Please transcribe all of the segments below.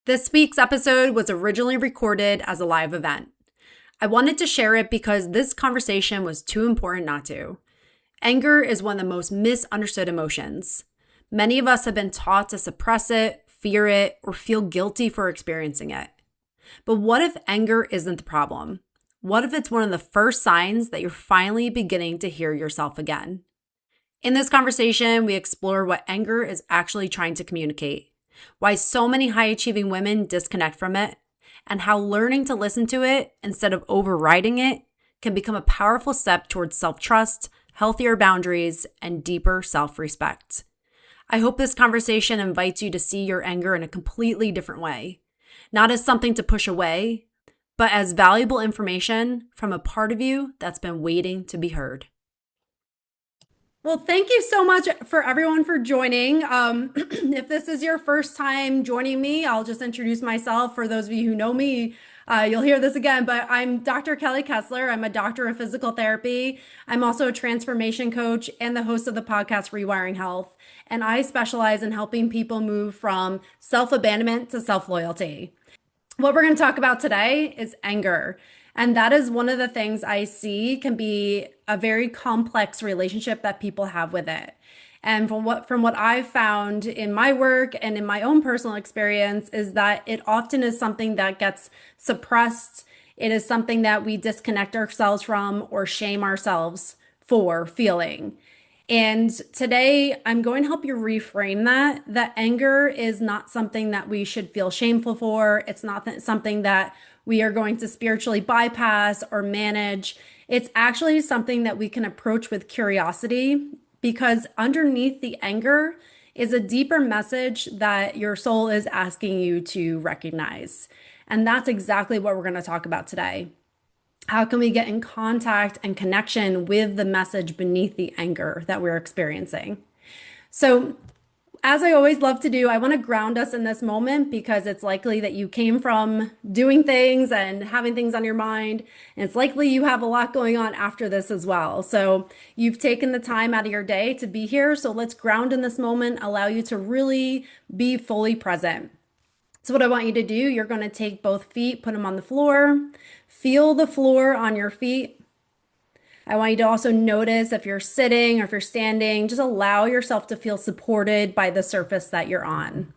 This week's episode was originally recorded as a live event. I wanted to share it because this conversation was too important not to. Anger is one of the most misunderstood emotions. Many of us have been taught to suppress it, fear it, or feel guilty for experiencing it. But what if anger isn't the problem? What if it's one of the first signs that you're finally beginning to hear yourself again? In this conversation, we explore what anger is actually trying to communicate, why so many high-achieving women disconnect from it, and how learning to listen to it instead of overriding it can become a powerful step towards self-trust, healthier boundaries, and deeper self-respect. I hope this conversation invites you to see your anger in a completely different way, not as something to push away, but as valuable information from a part of you that's been waiting to be heard. Well, thank you so much for everyone for joining. If this is your first time joining me, I'll just introduce myself. For those of you who know me, you'll hear this again, but I'm Dr. Kelly Kessler. I'm a doctor of physical therapy. I'm also a transformation coach and the host of the podcast Rewiring Health. And I specialize in helping people move from self-abandonment to self-loyalty. What we're going to talk about today is anger. And that is one of the things I see can be a very complex relationship that people have with it. And from what I've found in my work and in my own personal experience is that it often is something that gets suppressed. It is something that we disconnect ourselves from or shame ourselves for feeling. And today I'm going to help you reframe that anger is not something that we should feel shameful for. It's not something that we are going to spiritually bypass or manage. It's actually something that we can approach with curiosity, because underneath the anger is a deeper message that your soul is asking you to recognize. And that's exactly what we're going to talk about today. How can we get in contact and connection with the message beneath the anger that we're experiencing? So, as I always love to do, I want to ground us in this moment, because it's likely that you came from doing things and having things on your mind. And it's likely you have a lot going on after this as well. So you've taken the time out of your day to be here. So let's ground in this moment, allow you to really be fully present. So what I want you to do, you're going to take both feet, put them on the floor, feel the floor on your feet. I want you to also notice if you're sitting or if you're standing, just allow yourself to feel supported by the surface that you're on.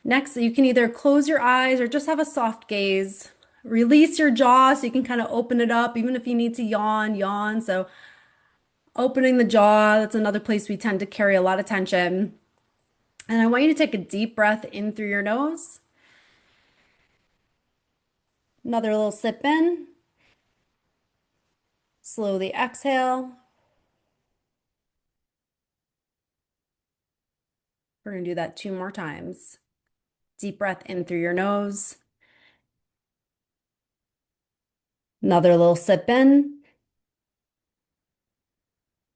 Next, you can either close your eyes or just have a soft gaze. Release your jaw so you can kind of open it up, even if you need to yawn. So opening the jaw, that's another place we tend to carry a lot of tension. And I want you to take a deep breath in through your nose. Another little sip in. Slowly exhale. We're going to do that 2 more times. Deep breath in through your nose. Another little sip in.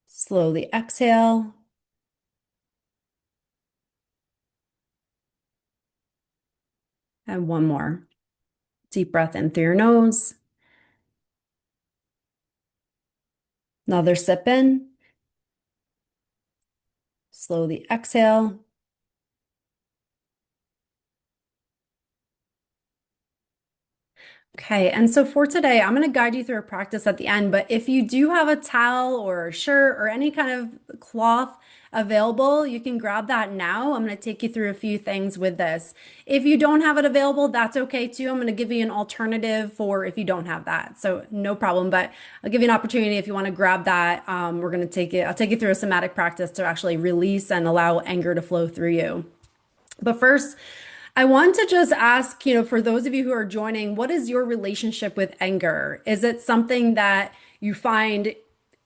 Slowly exhale. And 1 more. Deep breath in through your nose. Another sip in. Slowly exhale. Okay, and so for today, I'm going to guide you through a practice at the end, but if you do have a towel or a shirt or any kind of cloth available, you can grab that now. I'm going to take you through a few things with this. If you don't have it available, that's okay too. I'm going to give you an alternative for if you don't have that. So no problem, but I'll give you an opportunity if you want to grab that. We're going to I'll take you through a somatic practice to actually release and allow anger to flow through you. But first, I want to just ask, for those of you who are joining, what is your relationship with anger? Is it something that you find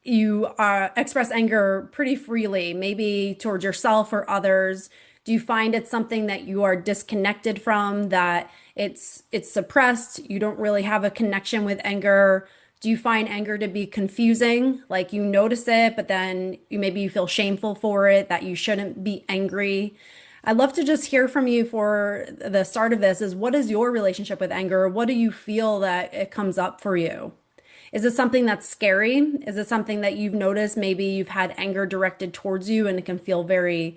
you express anger pretty freely, maybe towards yourself or others? Do you find it's something that you are disconnected from, that it's suppressed? You don't really have a connection with anger? Do you find anger to be confusing? Like you notice it, but then maybe you feel shameful for it, that you shouldn't be angry? I'd love to just hear from you for the start of this is, what is your relationship with anger? What do you feel that it comes up for you? Is it something that's scary? Is it something that you've noticed maybe you've had anger directed towards you and it can feel you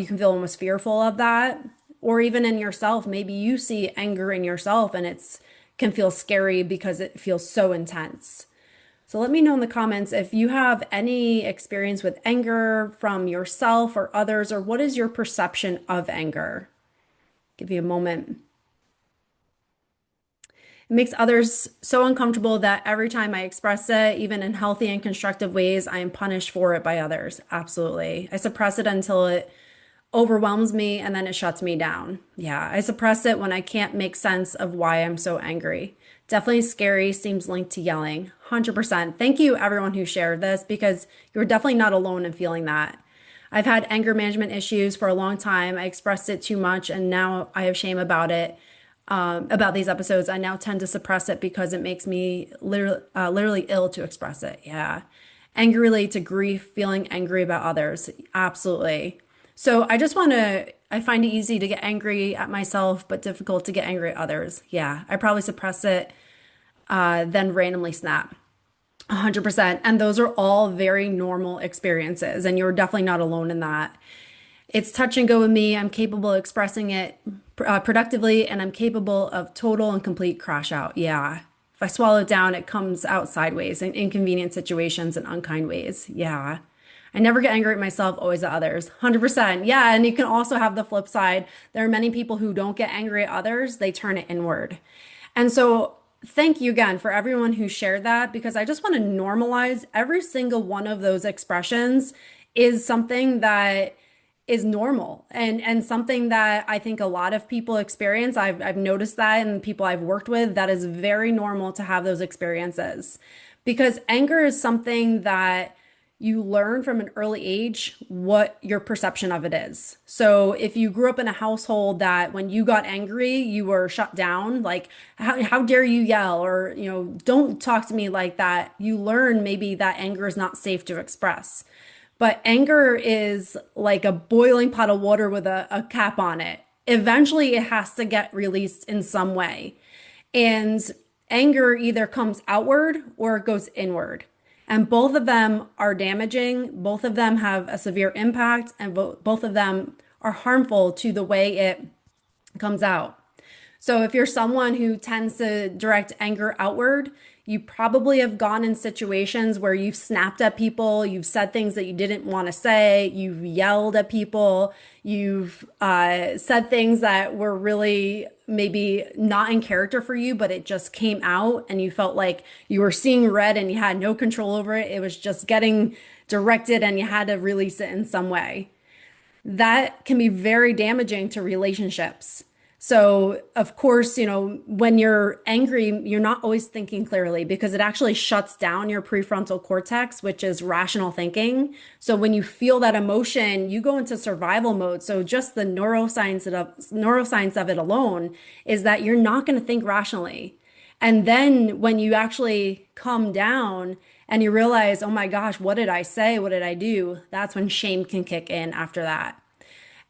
can feel almost fearful of that? or even in yourself. Maybe you see anger in yourself and it's can feel scary because it feels so intense. So let me know in the comments if you have any experience with anger from yourself or others, or what is your perception of anger? Give you a moment. It makes others so uncomfortable that every time I express it, even in healthy and constructive ways, I am punished for it by others. Absolutely. I suppress it until it overwhelms me and then it shuts me down. Yeah, I suppress it when I can't make sense of why I'm so angry. Definitely scary, seems linked to yelling. 100%. Thank you, everyone who shared this, because you're definitely not alone in feeling that. I've had anger management issues for a long time. I expressed it too much and now I have shame about it. About these episodes, I now tend to suppress it because it makes me literally ill to express it. Yeah. Anger related to grief, feeling angry about others. Absolutely. So I find it easy to get angry at myself, but difficult to get angry at others. Yeah. I probably suppress it, then randomly snap. 100%. And those are all very normal experiences. And you're definitely not alone in that. It's touch and go with me. I'm capable of expressing it productively, and I'm capable of total and complete crash out. Yeah. If I swallow it down, it comes out sideways in inconvenient situations and unkind ways. Yeah. I never get angry at myself, always at others. 100%. Yeah. And you can also have the flip side. There are many people who don't get angry at others, they turn it inward. And so, thank you again for everyone who shared that, because I just want to normalize every single one of those expressions is something that is normal and something that I think a lot of people experience. I've noticed that in people I've worked with, that is very normal to have those experiences, because anger is something that you learn from an early age what your perception of it is. So if you grew up in a household that when you got angry, you were shut down, like, how dare you yell, or, don't talk to me like that, you learn maybe that anger is not safe to express. But anger is like a boiling pot of water with a cap on it. Eventually, it has to get released in some way. And anger either comes outward or it goes inward. And both of them are damaging. Both of them have a severe impact, and both of them are harmful to the way it comes out. So if you're someone who tends to direct anger outward, you probably have gone in situations where you've snapped at people, you've said things that you didn't want to say, you've yelled at people, you've said things that were really maybe not in character for you, but it just came out and you felt like you were seeing red and you had no control over it. It was just getting directed and you had to release it in some way. That can be very damaging to relationships. So, of course, when you're angry, you're not always thinking clearly, because it actually shuts down your prefrontal cortex, which is rational thinking. So when you feel that emotion, you go into survival mode. So just the neuroscience of it alone is that you're not going to think rationally. And then when you actually calm down and you realize, oh my gosh, what did I say? What did I do? That's when shame can kick in after that.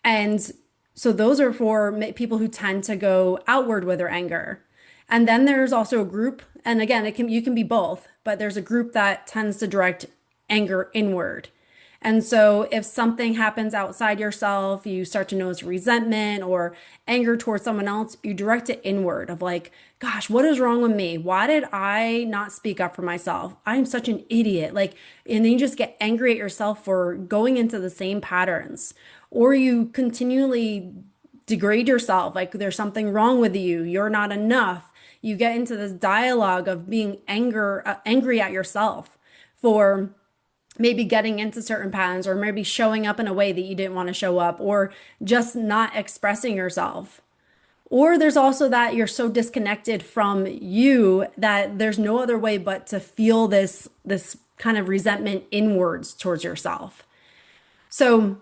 And so those are for people who tend to go outward with their anger. And then there's also a group, and again, you can be both, but there's a group that tends to direct anger inward. And so if something happens outside yourself, you start to notice resentment or anger towards someone else, you direct it inward of like, gosh, what is wrong with me? Why did I not speak up for myself? I'm such an idiot. Like, and then you just get angry at yourself for going into the same patterns. Or you continually degrade yourself, like there's something wrong with you, you're not enough. You get into this dialogue of being angry at yourself for maybe getting into certain patterns, or maybe showing up in a way that you didn't want to show up, or just not expressing yourself. Or there's also that you're so disconnected from you that there's no other way but to feel this kind of resentment inwards towards yourself. So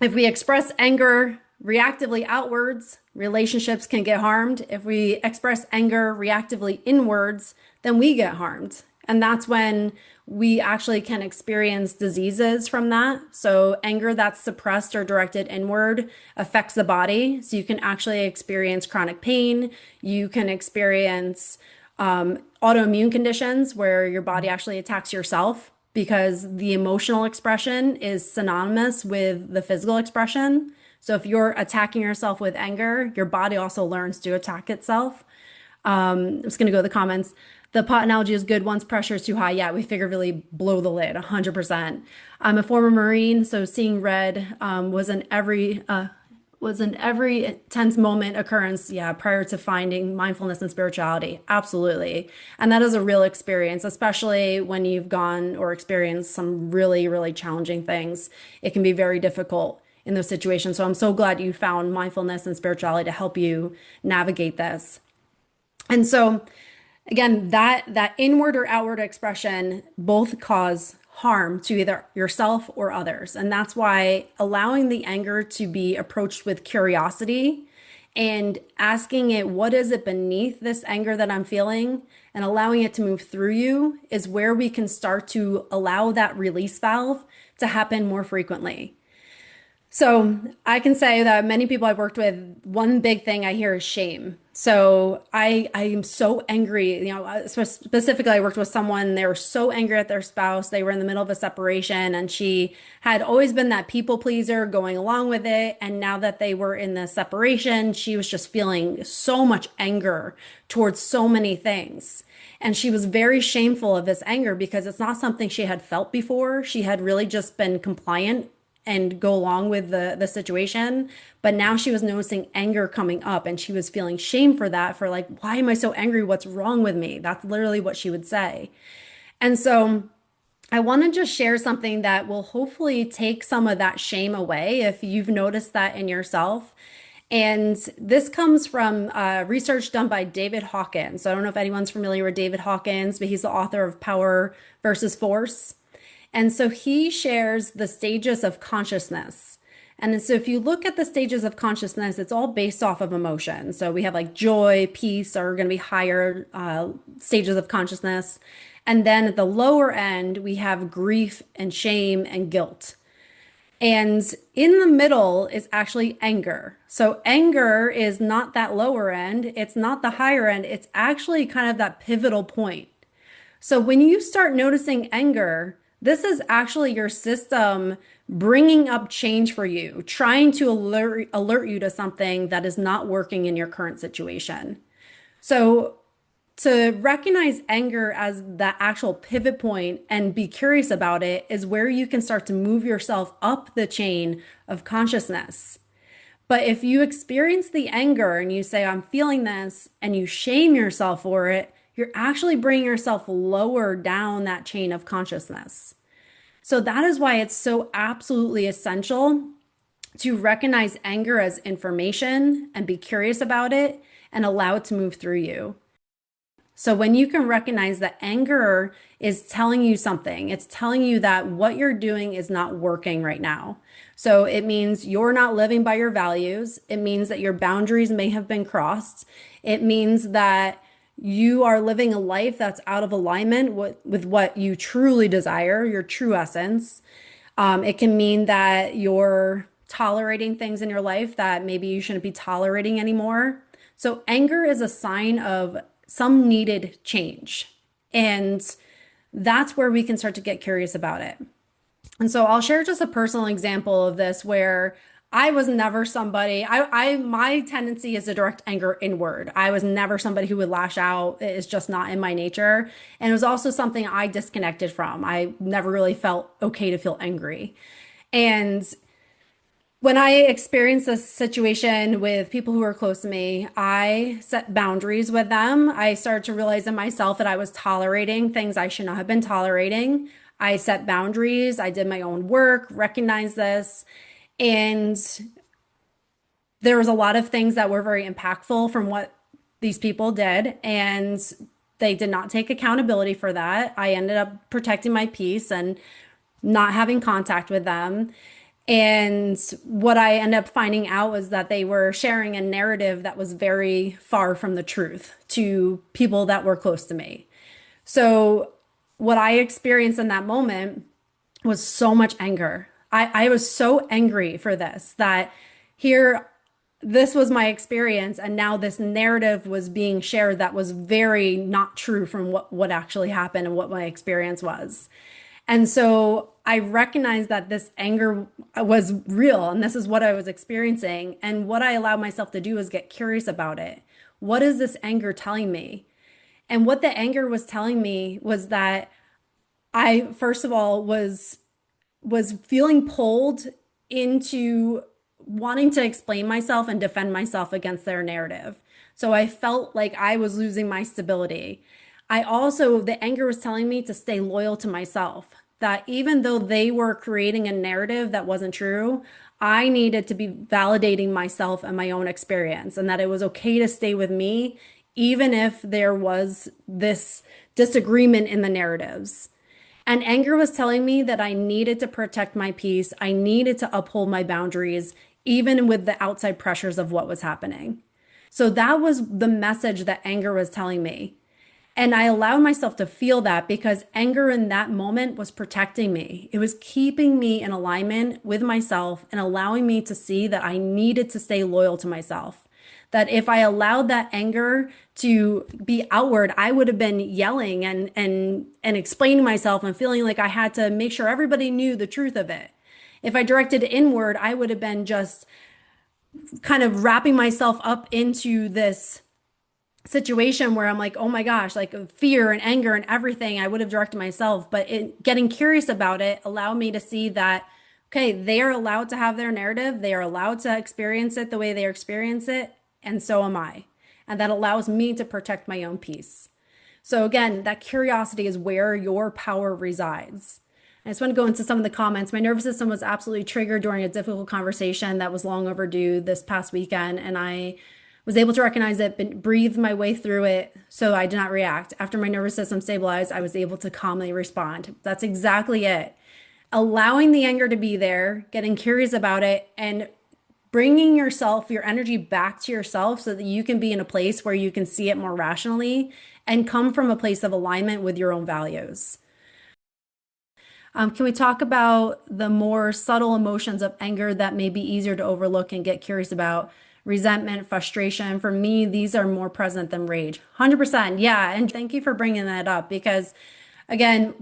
if we express anger reactively outwards, relationships can get harmed. If we express anger reactively inwards, then we get harmed. And that's when we actually can experience diseases from that. So anger that's suppressed or directed inward affects the body. So you can actually experience chronic pain. You can experience autoimmune conditions where your body actually attacks yourself, because the emotional expression is synonymous with the physical expression. So if you're attacking yourself with anger, your body also learns to attack itself. I'm just going to go to the comments. The pot analogy is good once pressure is too high. Yeah, we figuratively blow the lid 100%. I'm a former Marine, so seeing red was in every tense moment occurrence, yeah, prior to finding mindfulness and spirituality. Absolutely. And that is a real experience, especially when you've gone or experienced some really, really challenging things. It can be very difficult in those situations. So I'm so glad you found mindfulness and spirituality to help you navigate this. And so again, that inward or outward expression both cause harm to either yourself or others. And that's why allowing the anger to be approached with curiosity and asking it, what is it beneath this anger that I'm feeling, and allowing it to move through you is where we can start to allow that release valve to happen more frequently. So I can say that many people I've worked with, one big thing I hear is shame. So I am so angry, specifically I worked with someone, they were so angry at their spouse. They were in the middle of a separation and she had always been that people pleaser going along with it. And now that they were in the separation, she was just feeling so much anger towards so many things. And she was very shameful of this anger because it's not something she had felt before. She had really just been compliant and go along with the situation. But now she was noticing anger coming up and she was feeling shame for that, for like, why am I so angry? What's wrong with me? That's literally what she would say. And so I want to just share something that will hopefully take some of that shame away if you've noticed that in yourself. And this comes from research done by David Hawkins. So I don't know if anyone's familiar with David Hawkins, but he's the author of Power versus Force. And so he shares the stages of consciousness. And so if you look at the stages of consciousness, it's all based off of emotion. So we have like joy, peace are going to be higher stages of consciousness. And then at the lower end, we have grief and shame and guilt. And in the middle is actually anger. So anger is not that lower end. It's not the higher end. It's actually kind of that pivotal point. So when you start noticing anger, this is actually your system bringing up change for you, trying to alert you to something that is not working in your current situation. So to recognize anger as the actual pivot point and be curious about it is where you can start to move yourself up the chain of consciousness. But if you experience the anger and you say, I'm feeling this, and you shame yourself for it, you're actually bringing yourself lower down that chain of consciousness. So that is why it's so absolutely essential to recognize anger as information and be curious about it and allow it to move through you. So when you can recognize that anger is telling you something, it's telling you that what you're doing is not working right now. So it means you're not living by your values. It means that your boundaries may have been crossed. It means that you are living a life that's out of alignment with what you truly desire, your true essence. It can mean that you're tolerating things in your life that maybe you shouldn't be tolerating anymore. So anger is a sign of some needed change. And that's where we can start to get curious about it. And so I'll share just a personal example of this where I was never somebody, my tendency is to direct anger inward. I was never somebody who would lash out. It is just not in my nature. And it was also something I disconnected from. I never really felt okay to feel angry. And when I experienced this situation with people who were close to me, I set boundaries with them. I started to realize in myself that I was tolerating things I should not have been tolerating. I set boundaries. I did my own work, recognized this. And there was a lot of things that were very impactful from what these people did. And they did not take accountability for that. I ended up protecting my peace and not having contact with them. And what I ended up finding out was that they were sharing a narrative that was very far from the truth to people that were close to me. So what I experienced in that moment was so much anger. I was so angry for this, that here, this was my experience. And now this narrative was being shared that was very not true from what actually happened and what my experience was. And so I recognized that this anger was real and this is what I was experiencing. And what I allowed myself to do was get curious about it. What is this anger telling me? And what the anger was telling me was that I, first of all, was feeling pulled into wanting to explain myself and defend myself against their narrative. So I felt like I was losing my stability. The anger was telling me to stay loyal to myself, that even though they were creating a narrative that wasn't true, I needed to be validating myself and my own experience, and that it was okay to stay with me, even if there was this disagreement in the narratives. And anger was telling me that I needed to protect my peace. I needed to uphold my boundaries, even with the outside pressures of what was happening. So that was the message that anger was telling me. And I allowed myself to feel that because anger in that moment was protecting me. It was keeping me in alignment with myself and allowing me to see that I needed to stay loyal to myself. That if I allowed that anger to be outward, I would have been yelling and explaining myself and feeling like I had to make sure everybody knew the truth of it. If I directed inward, I would have been just kind of wrapping myself up into this situation where I'm like, oh my gosh, like fear and anger and everything, I would have directed myself. But getting curious about it allowed me to see that, okay, they are allowed to have their narrative. They are allowed to experience it the way they experience it. And so am I. And that allows me to protect my own peace. So again, that curiosity is where your power resides. I just want to go into some of the comments. My nervous system was absolutely triggered during a difficult conversation that was long overdue this past weekend, and I was able to recognize it, but breathe my way through it so I did not react. After my nervous system stabilized, I was able to calmly respond. That's exactly it. Allowing the anger to be there, getting curious about it, and bringing yourself, your energy back to yourself so that you can be in a place where you can see it more rationally and come from a place of alignment with your own values. Can we talk about the more subtle emotions of anger that may be easier to overlook and get curious about? Resentment, frustration. For me, these are more present than rage. 100%. Yeah. And thank you for bringing that up because, again,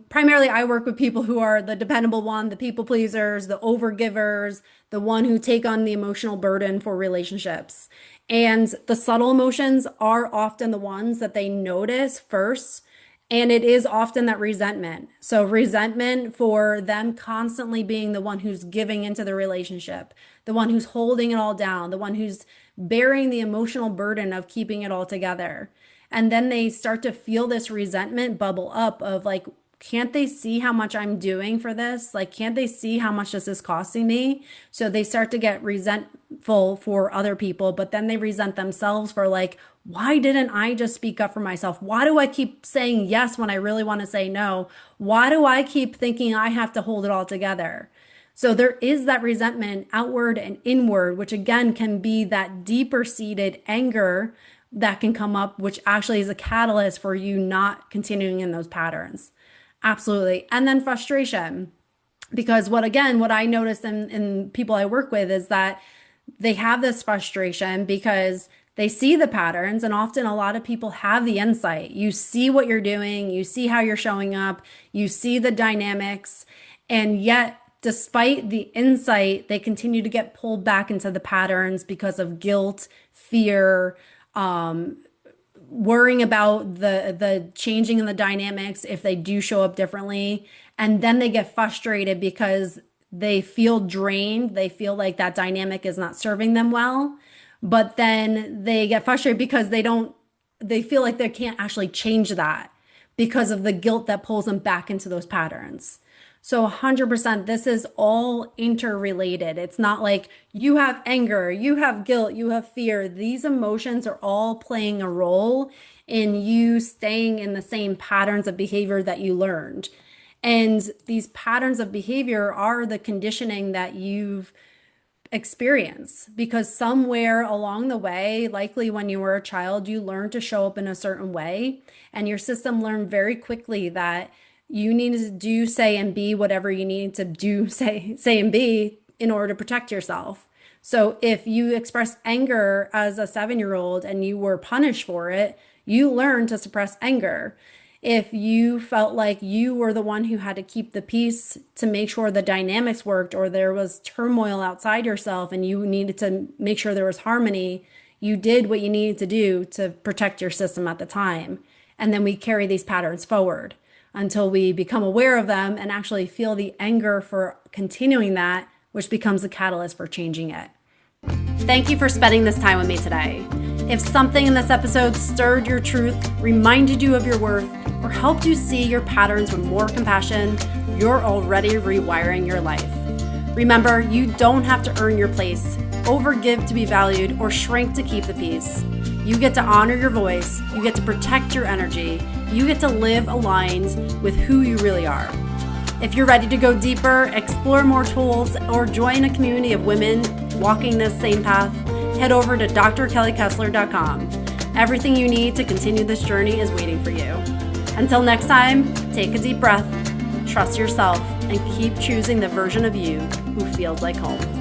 primarily I work with people who are the dependable one, the people pleasers, the overgivers, the one who take on the emotional burden for relationships. And the subtle emotions are often the ones that they notice first, and it is often that resentment. So resentment for them constantly being the one who's giving into the relationship, the one who's holding it all down, the one who's bearing the emotional burden of keeping it all together. And then they start to feel this resentment bubble up of like, can't they see how much I'm doing for this? Like, can't they see how much this is costing me? So they start to get resentful for other people, but then they resent themselves for like, why didn't I just speak up for myself? Why do I keep saying yes when I really want to say no? Why do I keep thinking I have to hold it all together? So there is that resentment outward and inward, which again can be that deeper seated anger that can come up, which actually is a catalyst for you not continuing in those patterns. Absolutely. And then frustration. Because what I noticed in people I work with is that they have this frustration because they see the patterns, and often a lot of people have the insight. You see what you're doing, you see how you're showing up, you see the dynamics, and yet despite the insight, they continue to get pulled back into the patterns because of guilt, fear, worrying about the changing in the dynamics if they do show up differently. And then they get frustrated because they feel drained. They feel like that dynamic is not serving them well. But then they get frustrated because they feel like they can't actually change that because of the guilt that pulls them back into those patterns. So 100%, this is all interrelated. It's not like you have anger, you have guilt, you have fear. These emotions are all playing a role in you staying in the same patterns of behavior that you learned. And these patterns of behavior are the conditioning that you've experienced, because somewhere along the way, likely when you were a child, you learned to show up in a certain way, and your system learned very quickly that you needed to do, say, and be whatever you needed to do, say, and be in order to protect yourself. So if you expressed anger as a 7-year-old and you were punished for it, you learned to suppress anger. If you felt like you were the one who had to keep the peace to make sure the dynamics worked, or there was turmoil outside yourself and you needed to make sure there was harmony, you did what you needed to do to protect your system at the time. And then we carry these patterns forward until we become aware of them and actually feel the anger for continuing that, which becomes the catalyst for changing it. Thank you for spending this time with me today. If something in this episode stirred your truth, reminded you of your worth, or helped you see your patterns with more compassion, you're already rewiring your life. Remember, you don't have to earn your place, overgive to be valued, or shrink to keep the peace. You get to honor your voice, you get to protect your energy, you get to live aligned with who you really are. If you're ready to go deeper, explore more tools, or join a community of women walking this same path, head over to drkellykessler.com. Everything you need to continue this journey is waiting for you. Until next time, take a deep breath, trust yourself, and keep choosing the version of you who feels like home.